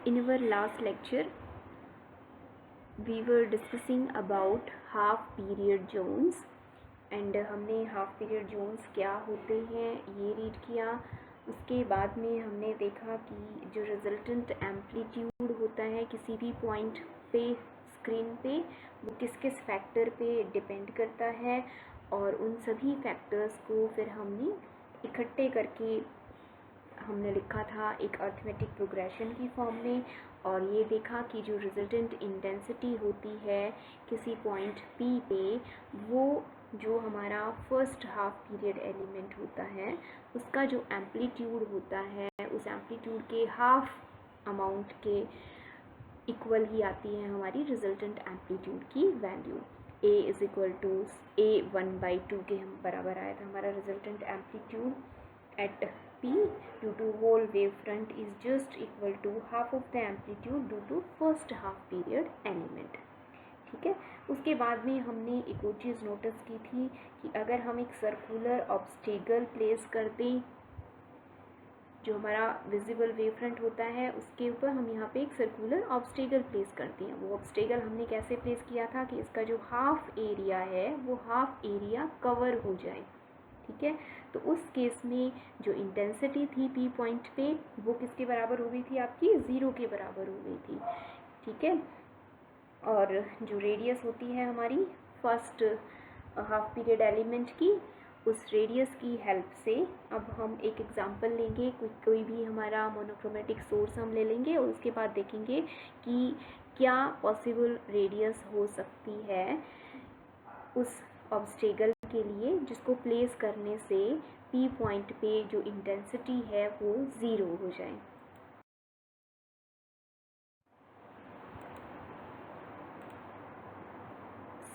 In our last lecture we were discussing about half period zones and हमने half period Jones क्या होते हैं ये रीड किया। उसके बाद में हमने देखा कि जो रिजल्टेंट एम्पलीट्यूड होता है किसी भी पॉइंट पे स्क्रीन पे वो किस किस फैक्टर पे डिपेंड करता है, और उन सभी फैक्टर्स को फिर हमने इकट्ठे करके हमने लिखा था एक अर्थमेटिक प्रोग्रेशन की फॉर्म में। और ये देखा कि जो रिजल्टेंट इंटेंसिटी होती है किसी पॉइंट P पे, वो जो हमारा फर्स्ट हाफ पीरियड एलिमेंट होता है उसका जो एम्पलीट्यूड होता है उस एम्पलीट्यूड के हाफ अमाउंट के इक्वल ही आती है हमारी रिजल्टेंट एम्पलीट्यूड की value. A is equal to A1/2 के हम बराबर आया था हमारा resultant amplitude at P due to whole wave front is just equal to half of the amplitude due to first half period element। ठीक है, उसके बाद में हमने एक और चीज़ नोटिस की थी कि अगर हम एक सर्कुलर ऑब्स्टेकल प्लेस कर दें, जो हमारा विजिबल वेव फ्रंट होता है उसके ऊपर हम यहाँ पे एक सर्कुलर ऑब्स्टेकल प्लेस करते हैं। वो ऑब्स्टेकल हमने कैसे प्लेस किया था कि इसका जो हाफ एरिया है वो हाफ एरिया कवर हो जाए। ठीक है, तो उस केस में जो इंटेंसिटी थी P पॉइंट पे वो किसके बराबर हो गई थी, आपकी 0 के बराबर हो गई थी। ठीक है, और जो रेडियस होती है हमारी फर्स्ट हाफ पीरियड एलिमेंट की, उस रेडियस की हेल्प से अब हम एक एग्जांपल लेंगे, कोई भी हमारा मोनोक्रोमेटिक सोर्स हम ले लेंगे और उसके बाद देखेंगे कि क्या पॉसिबल रेडियस हो सकती है उस ऑब्स्टेकल के लिए जिसको प्लेस करने से P पॉइंट पे जो इंटेंसिटी है वो 0 हो जाए।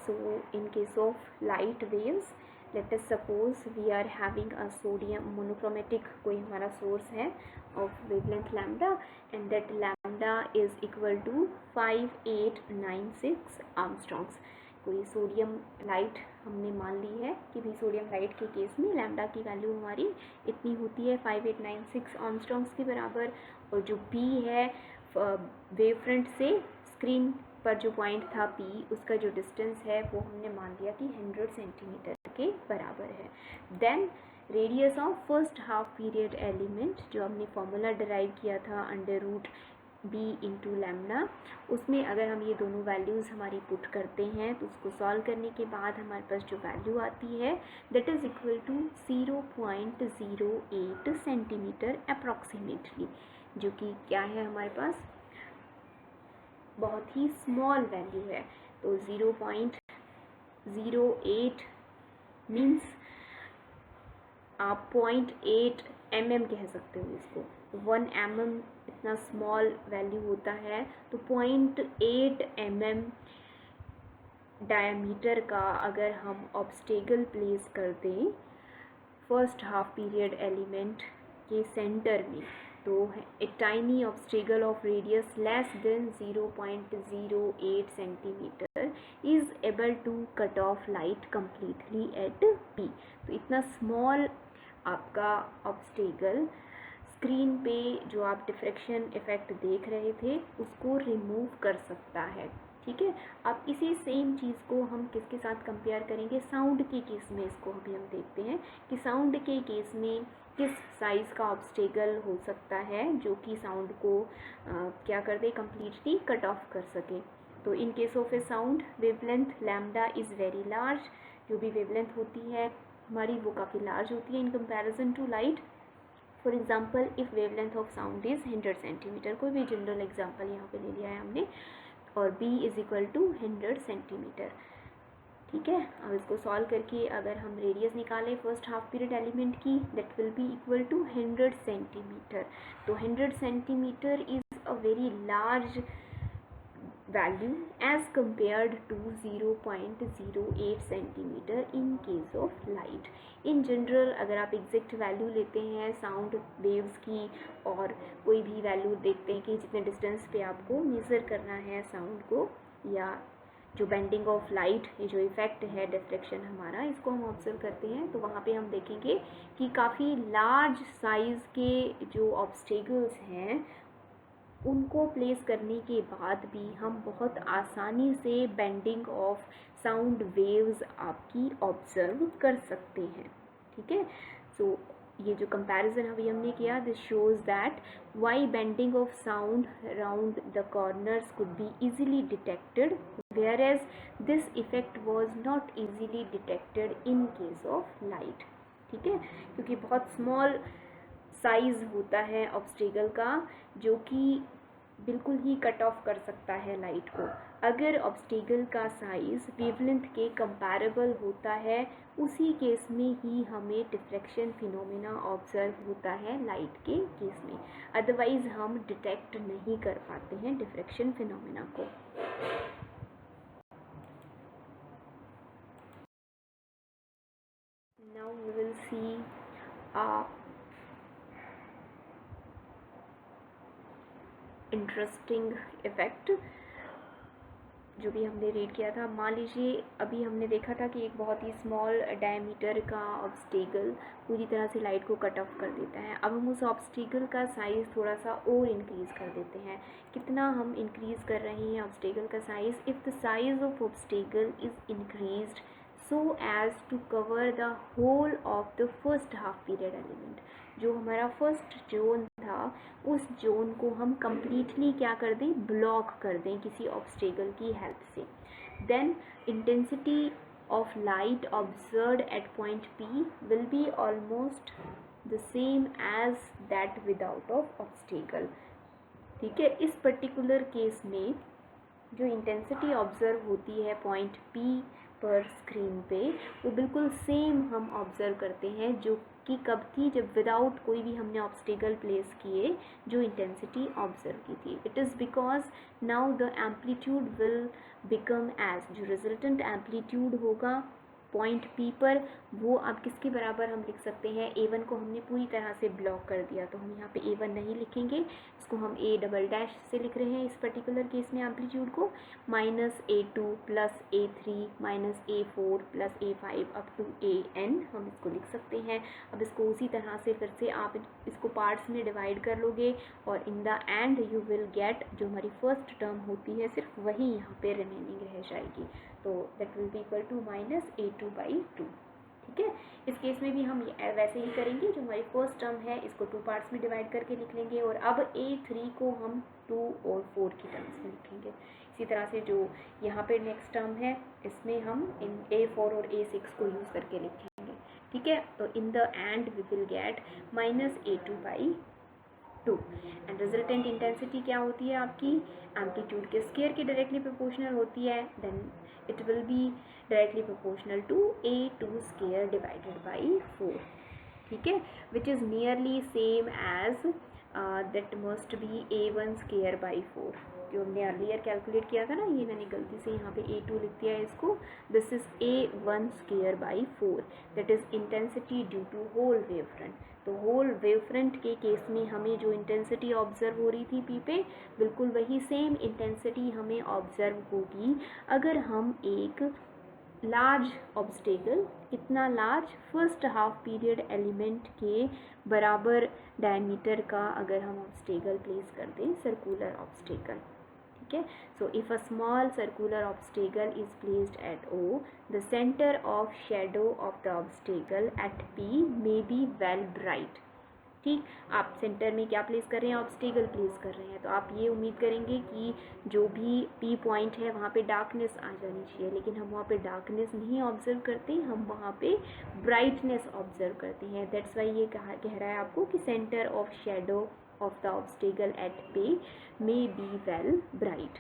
So in case of light waves, let us suppose we are having a sodium monochromatic कोई हमारा सोर्स है of wavelength lambda and that lambda is equal to 5896 आर्मस्ट्रॉन्ग्स। कोई सोडियम लाइट हमने मान ली है कि भी सोडियम लाइट के केस में लैम्डा की वैल्यू हमारी इतनी होती है 5896 आर्मस्ट्रॉन्ग्स के बराबर, और जो P है वेव फ्रंट से स्क्रीन पर जो पॉइंट था P उसका जो डिस्टेंस है वो हमने मान लिया कि 100 सेंटीमीटर के बराबर है। Then radius of first half period element जो हमने फॉर्मूला डिराइव किया था √B इंटू लैम्डा, उसमें अगर हम ये दोनों वैल्यूज़ हमारी पुट करते हैं तो उसको सॉल्व करने के बाद हमारे पास जो वैल्यू आती है that is equal to 0.08 centimetre approximately, जो कि क्या है हमारे पास बहुत ही स्मॉल वैल्यू है। तो 0.08 मीन्स आप 0.8 mm कह सकते हो इसको। 1 mm इतना स्मॉल वैल्यू होता है, तो 0.8 mm डायमीटर का अगर हम ऑब्स्टेकल प्लेस कर दें फर्स्ट हाफ पीरियड एलिमेंट के सेंटर में, तो a tiny obstacle of radius less than 0.08 centimetre is able to cut off light completely at P। तो इतना स्मॉल आपका ऑब्स्टेकल स्क्रीन पे जो आप डिफ्रैक्शन इफ़ेक्ट देख रहे थे उसको रिमूव कर सकता है। ठीक है, अब इसी सेम चीज़ को हम किसके साथ कंपेयर करेंगे, साउंड के केस में इसको अभी हम देखते हैं कि साउंड के केस में किस साइज़ का ऑब्स्टेकल हो सकता है जो कि साउंड को क्या कर दे, कम्प्लीटली कट ऑफ कर सके। तो इन case of A sound wavelength lambda is very large, जो भी वेवलेंथ होती है हमारी वो काफ़ी लार्ज होती है in comparison to light. For example if wavelength of sound is 100 centimetre, कोई भी जनरल एग्जाम्पल यहाँ पे ले लिया है हमने, और B is equal to 100 centimetre. ठीक है, अब इसको सॉल्व करके अगर हम रेडियस निकालें फर्स्ट हाफ पीरियड एलिमेंट की that will be equal to 100 centimetre. तो 100 centimetre is a very large value as compared to 0.08 centimetre in case of light। in general अगर आप एग्जैक्ट वैल्यू लेते हैं साउंड वेव्स की और कोई भी वैल्यू देखते हैं कि जितने डिस्टेंस पे आपको मेज़र करना है साउंड को, या जो बेंडिंग ऑफ लाइट, ये जो इफ़ेक्ट है डिफ्रैक्शन हमारा, इसको हम ऑब्जर्व करते हैं तो वहाँ पे हम देखेंगे कि काफ़ी लार्ज साइज़ के जो ऑब्स्टेकल्स हैं उनको प्लेस करने के बाद भी हम बहुत आसानी से बेंडिंग ऑफ साउंड वेव्स आपकी ऑब्जर्व कर सकते हैं, ठीक है। सो ये जो कंपैरिजन अभी हमने किया, this shows that why bending of sound around the corners could be easily detected, whereas this effect was not easily detected in case of light, ठीक है। क्योंकि बहुत स्मॉल साइज होता है ऑब्स्टेकल का, जो कि बिल्कुल ही कट ऑफ कर सकता है लाइट को। अगर ऑब्स्टेकल का साइज वेवलेंथ के कंपैरेबल होता है, उसी केस में ही हमें डिफ्रैक्शन फिनोमेना ऑब्जर्व होता है लाइट के केस में, अदरवाइज हम डिटेक्ट नहीं कर पाते हैं डिफ्रैक्शन फिनोमेना को। Now we will see interesting effect जो भी हमने रीड किया था। मान लीजिए अभी हमने देखा था कि एक बहुत ही स्मॉल डायमीटर का ऑब्स्टेकल पूरी तरह से लाइट को कट ऑफ कर देता है। अब हम उस ऑब्स्टेकल का साइज़ थोड़ा सा और इंक्रीज़ कर देते हैं। कितना हम इंक्रीज़ कर रहे हैं ऑब्स्टेकल का size? If the size of obstacle is increased so as to cover the whole of the first half period element, जो हमारा फर्स्ट जोन था उस जोन को हम कम्प्लीटली क्या कर दें, ब्लॉक कर दें किसी ऑब्स्टेकल की हेल्प से, then intensity of light observed at point P will be almost the same as that without of obstacle, ठीक है। इस पर्टिकुलर केस में जो इंटेंसिटी ऑब्जर्व होती है पॉइंट P पर स्क्रीन पे, वो बिल्कुल सेम हम ऑब्जर्व करते हैं जो कि कब थी, जब विदाउट कोई भी हमने ऑब्स्टेकल प्लेस किए जो इंटेंसिटी ऑब्जर्व की थी। It is because now the amplitude will become as, जो रिजल्टेंट एम्पलीट्यूड होगा पॉइंट P पर, वो अब किसके बराबर हम लिख सकते हैं, A1 को हमने पूरी तरह से ब्लॉक कर दिया, तो हम यहाँ पे A1 नहीं लिखेंगे, इसको हम A डबल डैश से लिख रहे हैं इस पर्टिकुलर केस में एम्पलीट्यूड को, -A2 plus A3 minus A4 plus A5 up to AN हम इसको लिख सकते हैं। अब इसको उसी तरह से फिर से आप इसको पार्ट्स में डिवाइड कर लोगे और इन the and you will get, जो हमारी फर्स्ट टर्म होती है सिर्फ वही यहाँ पे रिमेनिंग रह जाएगी, तो that will be equal to -A2/2, ठीक है। इस केस में भी हम वैसे ही करेंगे, जो हमारी फर्स्ट टर्म है इसको 2 पार्ट्स में डिवाइड करके लिख लेंगे और अब A3 को हम 2 और 4 की टर्म्स में लिखेंगे। इसी तरह से जो यहाँ पे नेक्स्ट टर्म है इसमें हम इन A4 और A6 को यूज़ करके लिखेंगे, ठीक है। तो in the end we will get -A2/2 and resultant intensity क्या होती है आपकी, एम्पलीट्यूड के स्क्वायर के डायरेक्टली प्रोपोर्शनल होती है, then it will be directly proportional to A2 square divided by 4, ठीक है, which is nearly same as that must be A1 square by 4, जो हमने अर्लियर कैलकुलेट किया था ना, ये मैंने गलती से यहाँ पे A2 लिख दिया है इसको, this is A1 square by 4, that is intensity due to whole wave front. तो होल वेव फ्रंट के केस में हमें जो इंटेंसिटी ऑब्जर्व हो रही थी P पे, बिल्कुल वही सेम इंटेंसिटी हमें ऑब्जर्व होगी अगर हम एक लार्ज ऑब्स्टेकल, कितना large, first half period element के बराबर डायमीटर का अगर हम ऑब्स्टेकल प्लेस कर दें, सर्कुलर ऑब्स्टेकल, ठीक है। So if a small circular obstacle is placed at O, the centre of shadow of the obstacle at P may be well bright, ठीक। आप सेंटर में क्या प्लेस कर रहे हैं, ऑब्स्टेकल प्लेस कर रहे हैं, तो आप ये उम्मीद करेंगे कि जो भी P पॉइंट है वहाँ पे डार्कनेस आ जानी चाहिए, लेकिन हम वहाँ पे डार्कनेस नहीं ऑब्जर्व करते, हम वहाँ पे ब्राइटनेस ऑब्जर्व करते हैं। दैट्स वाई ये कह रहा है आपको कि centre of shadow of the obstacle at P may be well bright,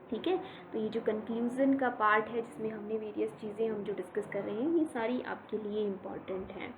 ठीक है। तो ये जो कंक्लूजन का पार्ट है जिसमें हमने वेरियस चीज़ें हम जो डिस्कस कर रहे हैं, ये सारी आपके लिए इम्पॉर्टेंट हैं।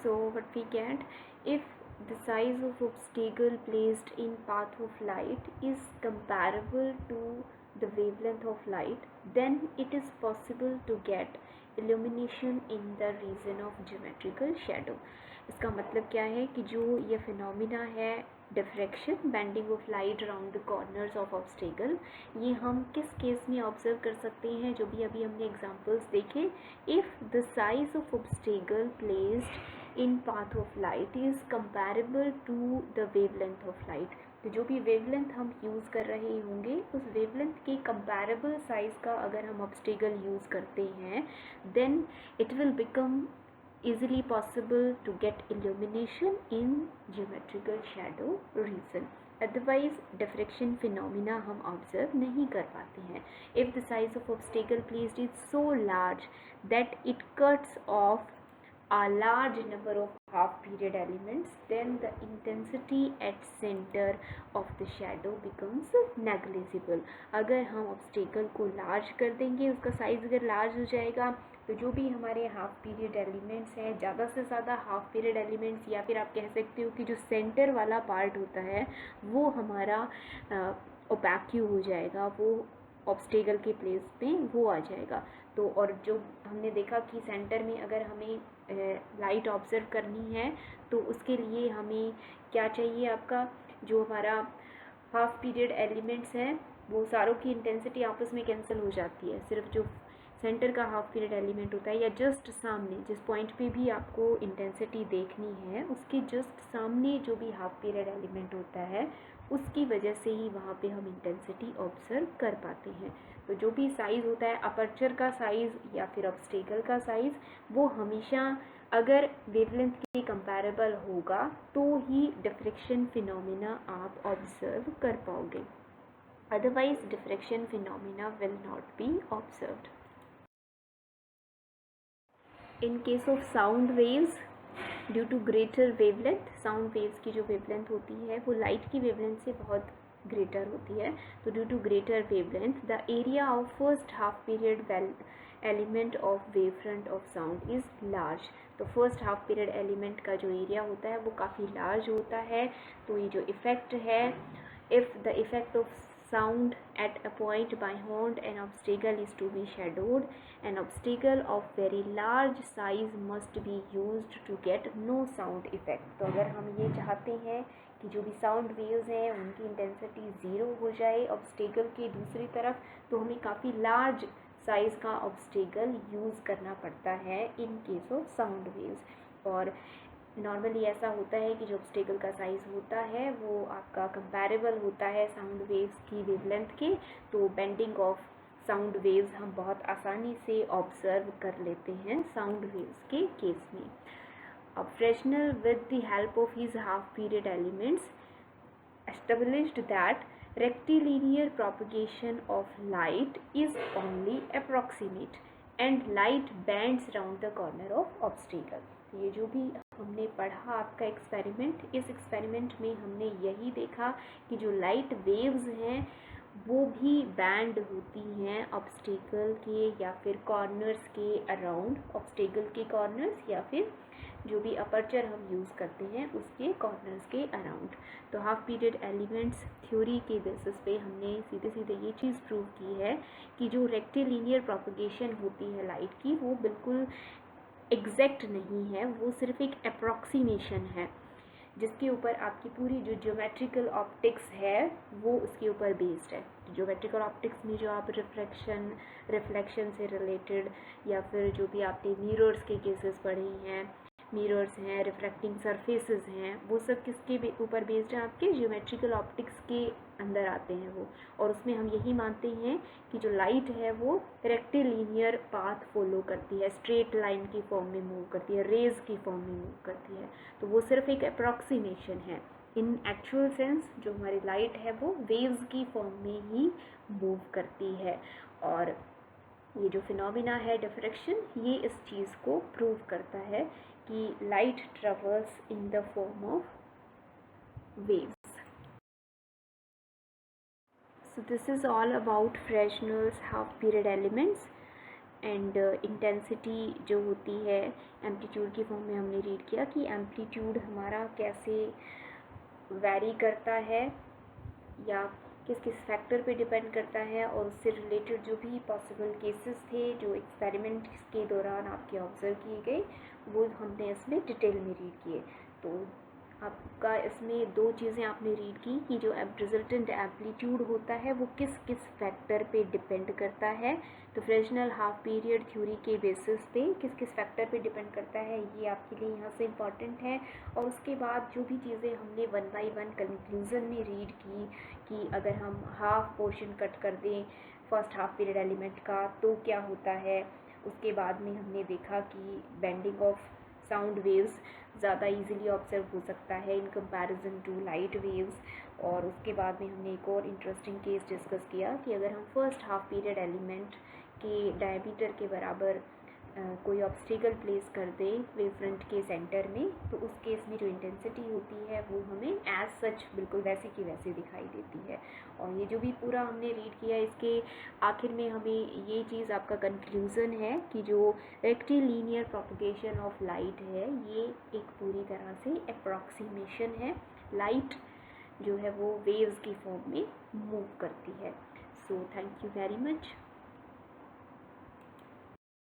So what we get, if the size of obstacle placed in path of light is comparable to the wavelength of light, then it is possible to get illumination in the region of geometrical shadow. इसका मतलब क्या है कि जो ये phenomena है diffraction, bending of light around the corners of obstacle, ये हम किस केस में ऑब्जर्व कर सकते हैं, जो भी अभी हमने एग्जांपल्स देखे. If the size of obstacle placed in path of light is comparable to the wavelength of light, तो जो भी वेवलेंथ हम यूज़ कर रहे होंगे उस वेवलेंथ के कंपैरेबल साइज़ का अगर हम ऑब्स्टेकल यूज़ करते हैं, then it will become easily possible to get illumination in geometrical shadow region. Otherwise diffraction phenomena हम observe नहीं कर पाते हैं. If the size of obstacle placed is so large that it cuts off a large number of half period elements, then the intensity at center of the shadow becomes negligible. अगर हम obstacle को large कर देंगे, उसका size अगर large हो जाएगा, तो जो भी हमारे हाफ पीरियड एलिमेंट्स हैं, ज़्यादा से ज़्यादा हाफ पीरियड एलिमेंट्स, या फिर आप कह सकते हो कि जो सेंटर वाला पार्ट होता है वो हमारा ओपैक्यू हो जाएगा, वो ऑब्स्टेकल के प्लेस पे वो आ जाएगा. तो और जो हमने देखा कि सेंटर में अगर हमें लाइट ऑब्जर्व करनी है तो उसके लिए हमें क्या चाहिए, आपका जो हमारा हाफ पीरियड एलिमेंट्स हैं वो सारों की इंटेंसिटी आपस में कैंसिल हो जाती है. सिर्फ जो सेंटर का हाफ पीरियड एलिमेंट होता है, या जस्ट सामने जिस पॉइंट पे भी आपको इंटेंसिटी देखनी है उसके जस्ट सामने जो भी हाफ पीरियड एलिमेंट होता है उसकी वजह से ही वहाँ पे हम इंटेंसिटी ऑब्जर्व कर पाते हैं. तो जो भी साइज़ होता है, अपर्चर का साइज़ या फिर ऑब्स्टेकल का साइज़, वो हमेशा अगर वेवलेंथ के कंपैरेबल होगा तो ही डिफ्रैक्शन फिनोमिना आप ऑब्जर्व कर पाओगे. Otherwise diffraction phenomena will not be observed. In case of sound waves, due to greater wavelength, sound waves की जो wavelength होती है वो light की wavelength से बहुत greater होती है. तो due to greater wavelength, the area of first half period element of wavefront of sound is large. तो first half period element का जो area होता है वो काफ़ी large होता है. तो ये जो effect है, if the effect of sound at a point beyond an obstacle is to be shadowed, an obstacle of very large size must be used to get no sound effect. तो अगर हम ये चाहते हैं कि जो भी साउंड वेव्स हैं उनकी इंटेंसिटी ज़ीरो हो जाए ऑब्स्टेकल की दूसरी तरफ, तो हमें काफ़ी लार्ज साइज़ का ऑब्स्टेकल यूज़ करना पड़ता है इन केस ऑफ साउंड वेव्स. और नॉर्मली ऐसा होता है कि जो ऑब्स्टेकल का साइज़ होता है वो आपका कंपैरेबल होता है साउंड वेव्स की वेवलेंथ के. तो बेंडिंग ऑफ साउंड वेव्स हम बहुत आसानी से ऑब्जर्व कर लेते हैं साउंड वेव्स के केस में. अब Fresnel with the help of his half period elements established that rectilinear propagation of light is only approximate and light bends round the corner of obstacle. ये जो भी हमने पढ़ा आपका एक्सपेरिमेंट, इस एक्सपेरिमेंट में हमने यही देखा कि जो लाइट वेव्स हैं वो भी बैंड होती हैं ऑब्स्टेकल के या फिर कॉर्नर्स के अराउंड, ऑब्स्टेकल के कॉर्नर्स या फिर जो भी अपर्चर हम यूज़ करते हैं उसके कॉर्नर्स के अराउंड. तो हाफ पीरियड एलिमेंट्स थ्योरी के बेसिस पे हमने सीधे सीधे ये चीज़ प्रूव की है कि जो रेक्टिलिनियर प्रोपगेशन होती है लाइट की वो बिल्कुल एग्जैक्ट नहीं है, वो सिर्फ एक अप्रॉक्सीमेशन है जिसके ऊपर आपकी पूरी जो ज्योमेट्रिकल ऑप्टिक्स है वो उसके ऊपर बेस्ड है. ज्योमेट्रिकल ऑप्टिक्स में जो आप रिफ्लेक्शन से रिलेटेड या फिर जो भी आपने मिरर्स के केसेस पढ़े हैं, मिरर्स हैं, रिफ्लेक्टिंग सरफेसेस हैं, वो सब किसके ऊपर बेस्ड है, आपके ज्योमेट्रिकल ऑप्टिक्स के अंदर आते हैं वो. और उसमें हम यही मानते हैं कि जो लाइट है वो रेक्टिलिनियर पाथ फॉलो करती है, स्ट्रेट लाइन की फॉर्म में मूव करती है, रेज की फॉर्म में मूव करती है. तो वो सिर्फ एक अप्रॉक्सीमेशन है. इन एक्चुअल सेंस जो हमारी लाइट है वो वेव्स की फॉर्म में ही मूव करती है. और ये जो फिनोमिना है डिफ्रैक्शन, ये इस चीज़ को प्रूव करता है कि light travels in the form of waves. So this is all about Fresnel's half period elements. And intensity जो होती है एम्पलीट्यूड की फॉर्म में हमने रीड किया कि एम्पलीट्यूड हमारा कैसे वैरी करता है या किस किस फैक्टर पे डिपेंड करता है, और उससे रिलेटेड जो भी पॉसिबल केसेस थे जो एक्सपेरिमेंट के दौरान आपके ऑब्जर्व किए गए वो हमने इसमें डिटेल में रीड किए। तो आपका इसमें दो चीज़ें आपने रीड की कि जो रिजल्टेंट एम्पलीट्यूड होता है वो किस किस फैक्टर पे डिपेंड करता है। तो फ्रेशनल हाफ पीरियड थ्योरी के बेसिस पे किस किस फैक्टर पे डिपेंड करता है ये आपके लिए यहाँ से इम्पॉर्टेंट है। और उसके बाद जो भी चीज़ें हमने वन बाय वन कंक्लूज़न में रीड की कि अगर हम हाफ पोर्शन कट कर दें फर्स्ट हाफ पीरियड एलिमेंट का तो क्या होता है। उसके बाद में हमने देखा कि बेंडिंग ऑफ साउंड वेव्स ज़्यादा इजीली ऑब्जर्व हो सकता है in comparison to light waves. और उसके बाद में हमने एक और इंटरेस्टिंग केस डिस्कस किया कि अगर हम फर्स्ट हाफ पीरियड एलिमेंट के डायमीटर के बराबर कोई ऑब्स्टिकल प्लेस कर दें वेव फ्रंट के सेंटर में तो उस केस में जो इंटेंसिटी होती है वो हमें एज सच बिल्कुल वैसे की वैसे दिखाई देती है। और ये जो भी पूरा हमने रीड किया इसके आखिर में हमें ये चीज़ आपका कंक्लूज़न है कि जो रेक्टिलिनियर प्रोपगेशन ऑफ लाइट है ये एक पूरी तरह से अप्रॉक्सीमेशन है। लाइट जो है वो वेव्स की फॉर्म में मूव करती है। So thank you very much.